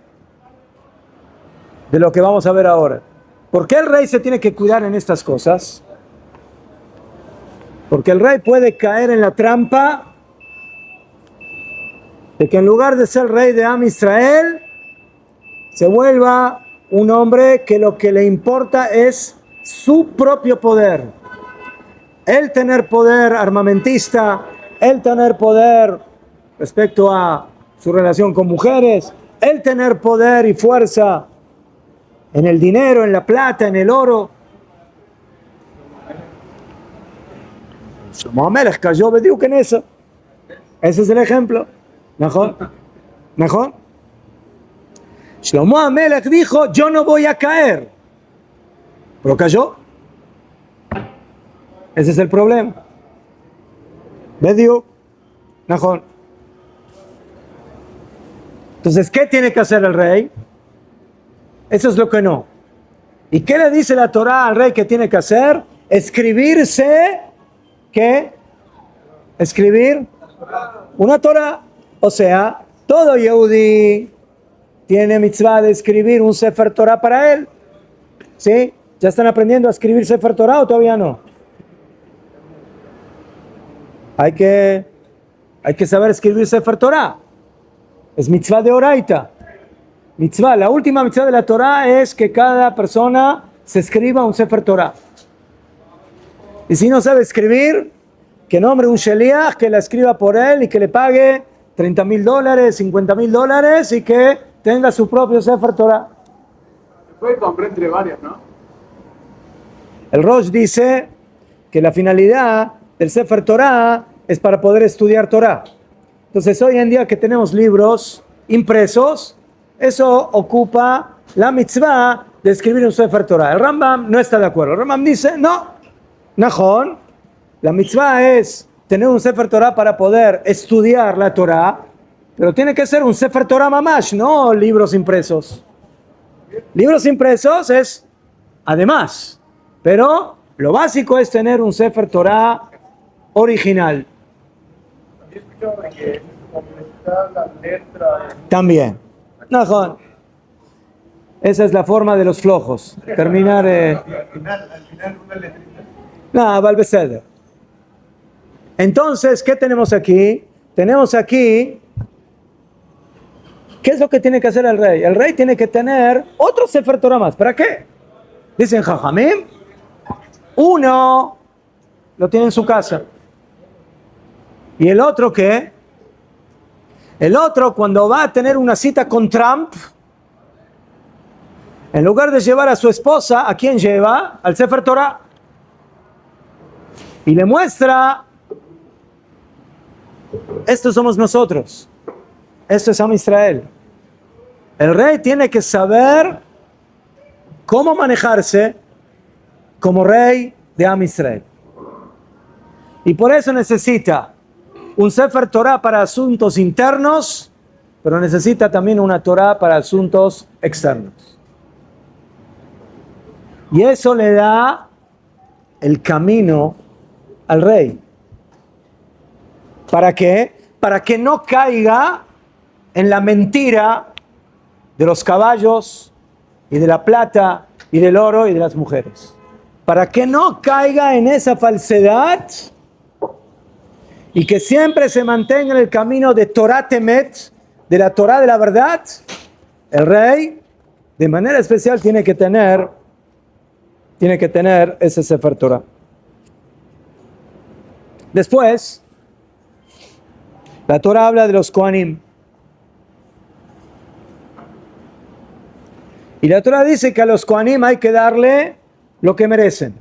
[SPEAKER 1] lo que vamos a ver ahora. ¿Por qué el rey se tiene que cuidar en estas cosas? Porque el rey puede caer en la trampa de que en lugar de ser rey de Am Israel, se vuelva un hombre que lo que le importa es su propio poder. El tener poder armamentista, el tener poder respecto a su relación con mujeres, el tener poder y fuerza en el dinero, en la plata, en el oro. Shlomo HaMelech cayó bediuk en eso. Ese es el ejemplo. ¿Mejor? Shlomo HaMelech dijo, yo no voy a caer. Pero cayó. Ese es el problema. Bediuk. Mejor. Entonces, ¿qué tiene que hacer el rey? Eso es lo que no. ¿Y qué le dice la Torá al rey que tiene que hacer? Escribirse, ¿qué? Escribir una Torá. O sea, todo Yehudi tiene mitzvah de escribir un Sefer Torá para él. ¿Sí? ¿Ya están aprendiendo a escribir Sefer Torá o todavía no? Hay que saber escribir Sefer Torá. Es mitzvah de Oraita. Mitzvah, la última mitzvah de la Torá es que cada persona se escriba un Sefer Torá. Y si no sabe escribir, que nombre un sheliach, que la escriba por él y que le pague $30,000, $50,000 y que tenga su propio Sefer Torá.
[SPEAKER 2] Se puede comprar entre varias, ¿no?
[SPEAKER 1] El Rosh dice que la finalidad del Sefer Torá es para poder estudiar Torá. Entonces hoy en día que tenemos libros impresos, eso ocupa la mitzvah de escribir un Sefer Torá. El Rambam no está de acuerdo. El Rambam dice, no, Najón, la mitzvah es tener un Sefer Torá para poder estudiar la Torá, pero tiene que ser un Sefer Torá mamash, no libros impresos. Libros impresos es además, pero lo básico es tener un Sefer Torá original.
[SPEAKER 2] He escuchado de que completar la letra.
[SPEAKER 1] También. Najón. Esa es la forma de los flojos. Terminar.
[SPEAKER 2] Al final una letrita.
[SPEAKER 1] No, Valbeseder. Entonces, ¿qué tenemos aquí? Tenemos aquí, ¿qué es lo que tiene que hacer el rey? El rey tiene que tener otro Sefer Torah más. ¿Para qué? Dicen Jajamim, uno lo tiene en su casa. ¿Y el otro qué? El otro, cuando va a tener una cita con Trump, en lugar de llevar a su esposa, ¿a quién lleva? Al Sefer Torah. Y le muestra, estos somos nosotros, esto es Am Israel. El rey tiene que saber cómo manejarse como rey de Am Israel. Y por eso necesita un Sefer Torah para asuntos internos, pero necesita también una Torah para asuntos externos. Y eso le da el camino al rey. ¿Para qué? Para que no caiga en la mentira de los caballos y de la plata y del oro y de las mujeres. Para que no caiga en esa falsedad y que siempre se mantenga en el camino de Torah Temet, de la Torah de la verdad, el rey de manera especial tiene que tener ese Sefer Torah. Después, la Torah habla de los Kohanim. Y la Torah dice que a los Kohanim hay que darle lo que merecen.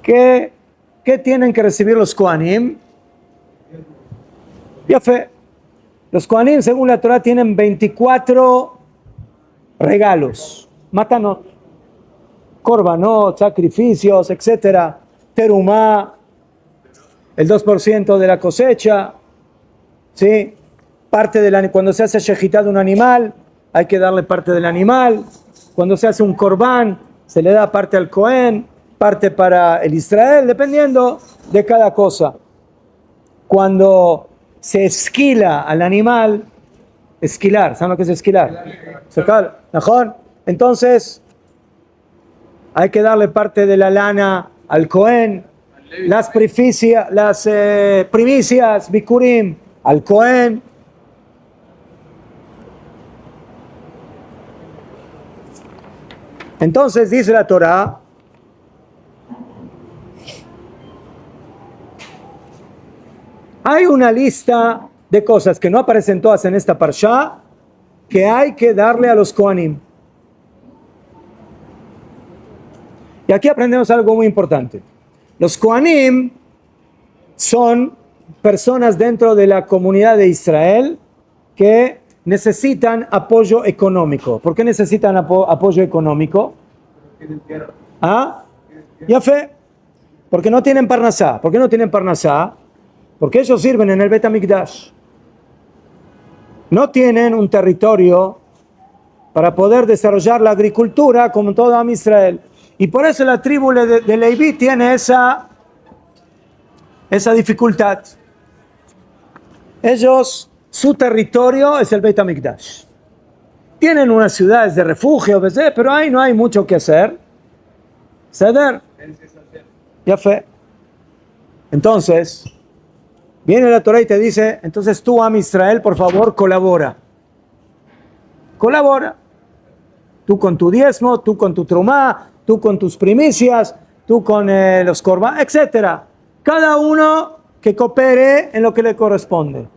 [SPEAKER 1] ¿Qué tienen que recibir los Kohanim? Ya fe. Los Kohanim, según la Torah, tienen 24 regalos. Matanot, korbanot, sacrificios, etc. Terumá, el 2% de la cosecha, ¿sí? Cuando se hace shejitá de un animal, hay que darle parte del animal. Cuando se hace un corbán, se le da parte al Cohen, parte para el Israel, dependiendo de cada cosa. Cuando se esquila al animal, esquilar, ¿saben lo que es esquilar? Sacar, ¿mejor? Entonces, hay que darle parte de la lana al Cohen, las primicias, bikurim, al Cohen. Entonces dice la Torah, hay una lista de cosas que no aparecen todas en esta parshá que hay que darle a los Kohanim. Y aquí aprendemos algo muy importante. Los Kohanim son personas dentro de la comunidad de Israel que necesitan apoyo económico. ¿Por qué necesitan apoyo económico? ¿Ah? Ya fe. Porque no tienen parnasá. ¿Por qué no tienen parnasá? Porque ellos sirven en el Bet HaMikdash. No tienen un territorio para poder desarrollar la agricultura como todo Am Israel. Y por eso la tribu de Leví tiene esa dificultad. Ellos, su territorio es el Beit HaMikdash. Tienen unas ciudades de refugio, pero ahí no hay mucho que hacer. Ceder. Ya fe. Entonces, viene la Torah y te dice, entonces tú, Am Israel, por favor, colabora. Colabora. Tú con tu diezmo, tú con tu trumá, tú con tus primicias, tú con los korban, etc. Cada uno que coopere en lo que le corresponde.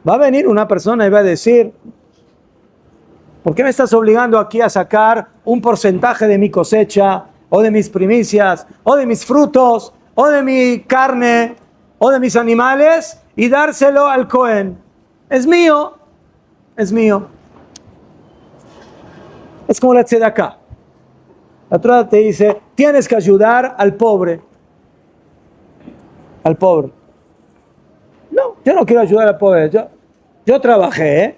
[SPEAKER 1] Va a venir una persona y va a decir, ¿por qué me estás obligando aquí a sacar un porcentaje de mi cosecha, o de mis primicias, o de mis frutos, o de mi carne, o de mis animales, y dárselo al Cohen? Es mío, es mío. Es como la tzedaká. La Torah te dice, tienes que ayudar al pobre. Al pobre. No, yo no quiero ayudar al pobre. Yo trabajé.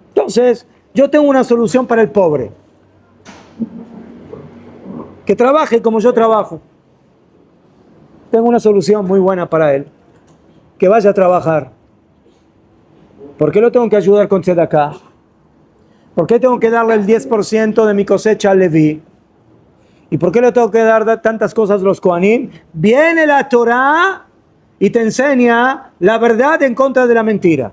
[SPEAKER 1] Entonces, yo tengo una solución para el pobre. Que trabaje como yo trabajo. Tengo una solución muy buena para él. Que vaya a trabajar. ¿Por qué lo tengo que ayudar con tzedaká? ¿Por qué tengo que darle el 10% de mi cosecha al Leví? ¿Y por qué le tengo que dar tantas cosas a los Kohanim? Viene la Torah y te enseña la verdad en contra de la mentira.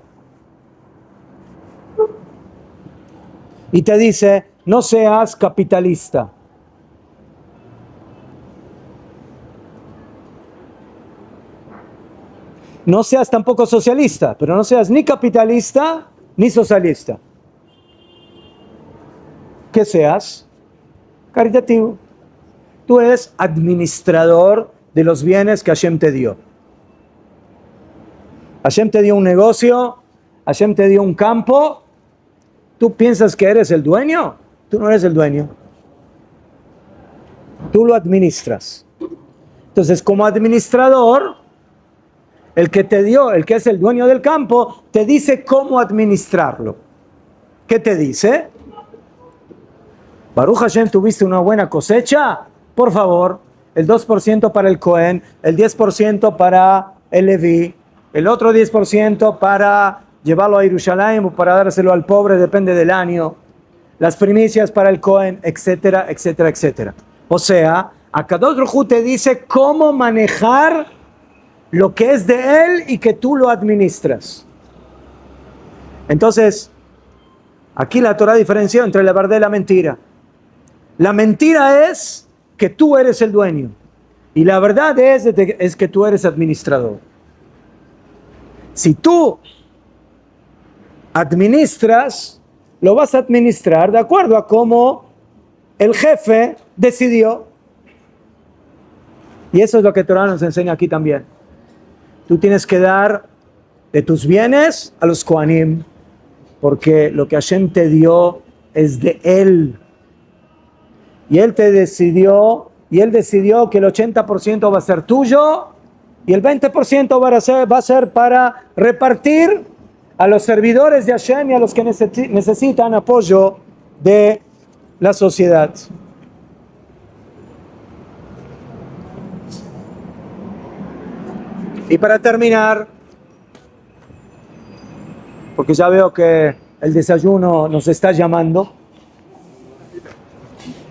[SPEAKER 1] Y te dice, no seas capitalista. No seas tampoco socialista, pero no seas ni capitalista ni socialista. Que seas caritativo. Tú eres administrador de los bienes que Hashem te dio. Hashem te dio un negocio, Hashem te dio un campo. ¿Tú piensas que eres el dueño? Tú no eres el dueño. Tú lo administras. Entonces, como administrador, el que te dio, el que es el dueño del campo, te dice cómo administrarlo. ¿Qué te dice? Baruch Hashem, ¿tuviste una buena cosecha? Por favor, el 2% para el Cohen, el 10% para el Leví, el otro 10% para llevarlo a Jerusalén o para dárselo al pobre, depende del año, las primicias para el Cohen, etcétera, etcétera, etcétera. O sea, Akadosh Baruj Hu te dice cómo manejar lo que es de él y que tú lo administras. Entonces, aquí la Torah diferencia entre la verdad y la mentira. La mentira es que tú eres el dueño y la verdad es que tú eres administrador. Si tú administras, lo vas a administrar de acuerdo a cómo el jefe decidió. Y eso es lo que Torah nos enseña aquí también. Tú tienes que dar de tus bienes a los Kohanim, porque lo que Hashem te dio es de él. Y él decidió que el 80% va a ser tuyo y el 20% va a ser para repartir a los servidores de Hashem y a los que necesitan apoyo de la sociedad. Y para terminar, porque ya veo que el desayuno nos está llamando,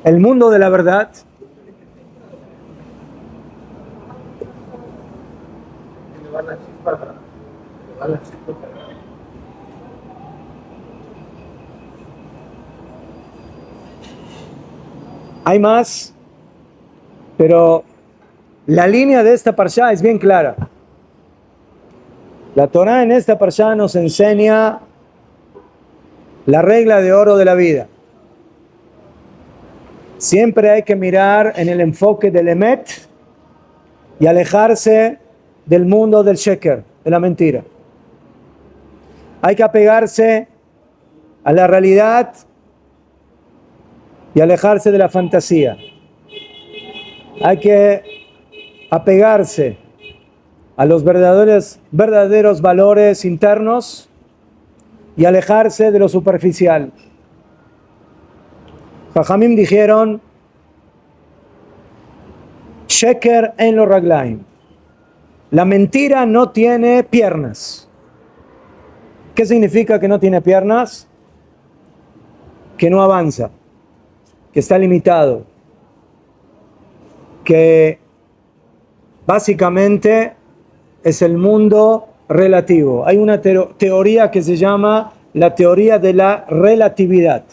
[SPEAKER 1] el mundo de la verdad hay más, pero la línea de esta parshá es bien clara. La Torah en esta parshá nos enseña la regla de oro de la vida. Siempre hay que mirar en el enfoque del Emet y alejarse del mundo del Sheker, de la mentira. Hay que apegarse a la realidad y alejarse de la fantasía. Hay que apegarse a los verdaderos valores internos y alejarse de lo superficial. Jajamim dijeron, Sheker en lo raglaim. La mentira no tiene piernas. ¿Qué significa que no tiene piernas? Que no avanza, que está limitado, que básicamente es el mundo relativo. Hay una teoría que se llama la teoría de la relatividad.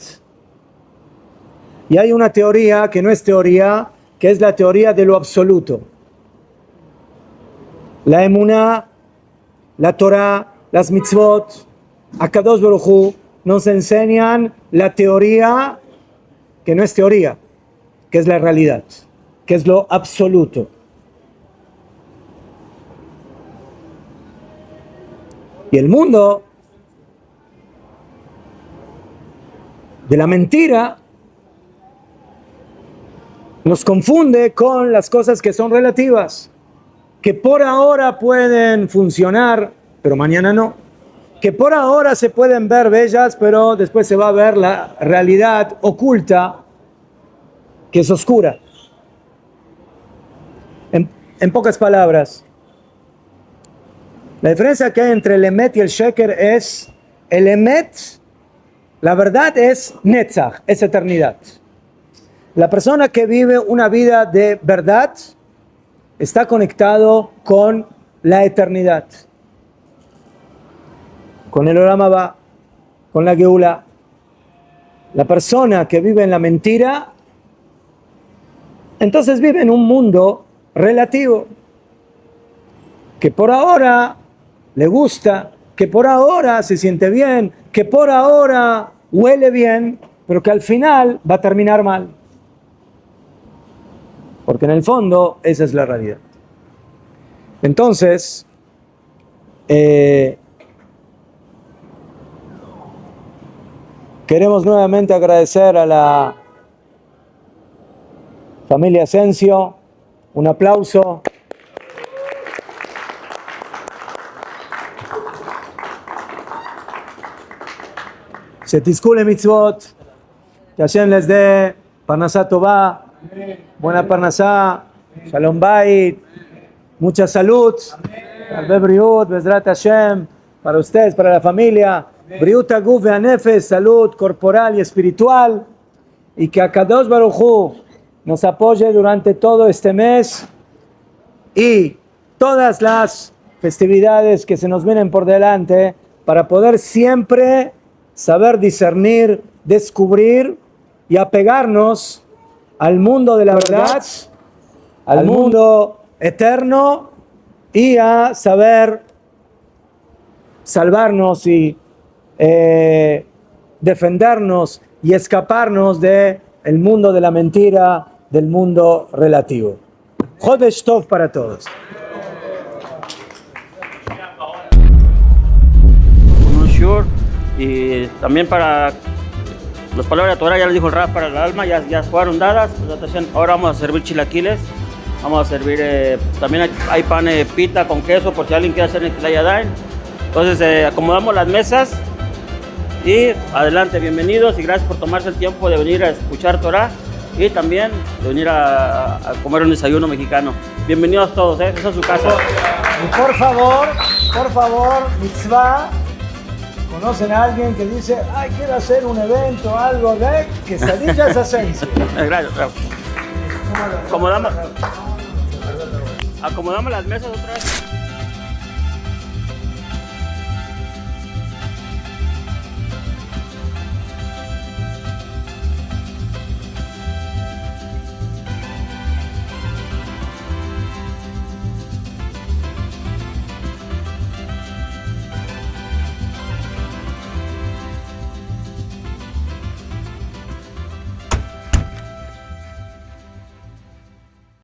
[SPEAKER 1] Y hay una teoría que no es teoría, que es la teoría de lo absoluto. La emuná, la Torah, las mitzvot, Akadosh Baruj Hu nos enseñan la teoría que no es teoría, que es la realidad, que es lo absoluto. Y el mundo de la mentira nos confunde con las cosas que son relativas, que por ahora pueden funcionar, pero mañana no. Que por ahora se pueden ver bellas, pero después se va a ver la realidad oculta, que es oscura. En pocas palabras, la diferencia que hay entre el Emet y el Sheker es, el Emet, la verdad es Netzach, es eternidad. La persona que vive una vida de verdad está conectado con la eternidad, con el Olam Haba, con la Geula. La persona que vive en la mentira, entonces vive en un mundo relativo, que por ahora le gusta, que por ahora se siente bien, que por ahora huele bien, pero que al final va a terminar mal. Porque en el fondo esa es la realidad. Entonces, queremos nuevamente agradecer a la familia Asensio Un aplauso. Shetizkule mitzvot. Que Hashem les dé parnasá tová, buena parnasá, shalom bait, mucha salud, Arbe briut, bezrat Hashem, para ustedes, para la familia, briut aguf ve'anefesh, salud corporal y espiritual, y que Akadosh Baruj Hu nos apoye durante todo este mes y todas las festividades que se nos vienen por delante, para poder siempre saber discernir, descubrir y apegarnos al mundo de la verdad, al mundo eterno, y a saber salvarnos y defendernos y escaparnos del mundo de la mentira, del mundo relativo. Chodesh Tov para todos.
[SPEAKER 3] Un shur, y también para las palabras de Torah, ya les dijo el Rab, para el alma, ya fueron dadas. Ahora vamos a servir chilaquiles, vamos a servir, también hay pan pita con queso, por si alguien quiere hacer Netilayadayim. Entonces acomodamos las mesas y adelante, bienvenidos y gracias por tomarse el tiempo de venir a escuchar Torah y también de venir a comer un desayuno mexicano. Bienvenidos todos, esa es su casa.
[SPEAKER 1] Y por favor, mitzvah. ¿Conocen a alguien que dice, ay, quiero hacer un evento, algo de quesadillas Asensio?
[SPEAKER 3] Gracias. Acomodamos las mesas otra vez.